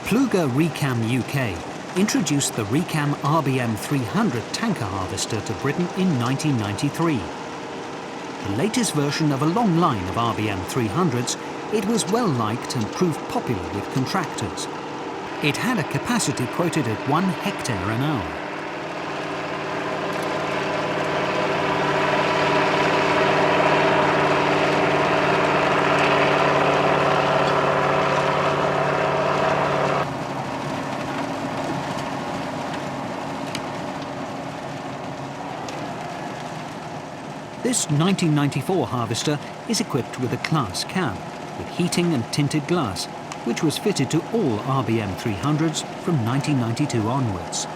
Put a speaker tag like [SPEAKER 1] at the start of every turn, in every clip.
[SPEAKER 1] Pluger Riecam UK introduced the Riecam RBM 300 tanker harvester to Britain in 1993. The latest version of a long line of RBM 300s, it was well liked and proved popular with contractors. It had a capacity quoted at 1 hectare an hour. This 1994 harvester is equipped with a glass cab, with heating and tinted glass, which was fitted to all RBM 300s from 1992 onwards.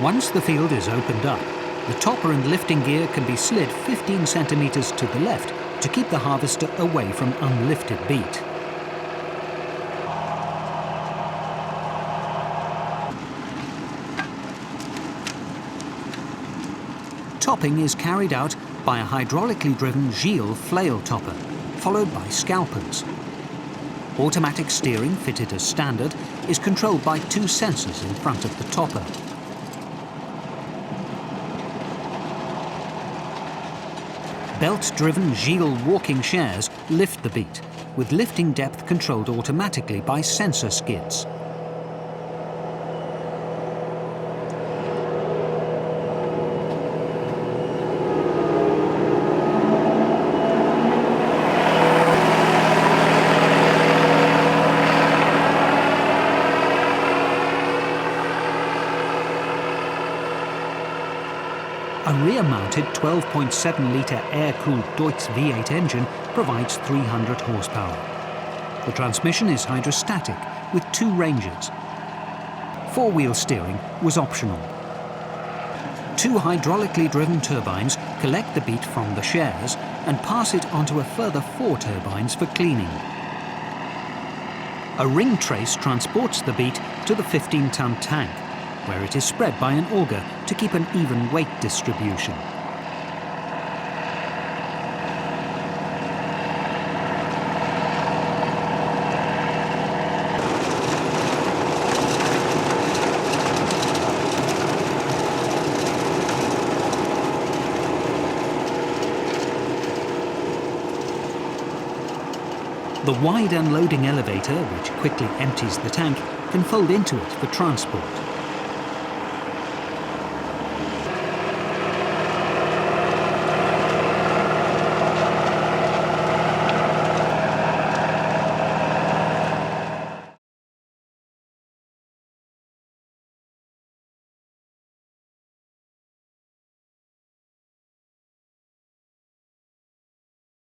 [SPEAKER 1] Once the field is opened up, the topper and lifting gear can be slid 15 centimetres to the left to keep the harvester away from unlifted beet. Topping is carried out by a hydraulically driven Gilles flail topper, followed by scalpers. Automatic steering, fitted as standard, is controlled by 2 sensors in front of the topper. Belt-driven Gilles walking shares lift the beet, with lifting depth controlled automatically by sensor skids. A rear-mounted 12.7-litre air-cooled Deutz V8 engine provides 300 horsepower. The transmission is hydrostatic with 2 ranges. 4-wheel steering was optional. 2 hydraulically driven turbines collect the beet from the shares and pass it onto a further 4 turbines for cleaning. A ring trace transports the beet to the 15-ton tank, where it is spread by an auger to keep an even weight distribution. The wide unloading elevator, which quickly empties the tank, can fold into it for transport.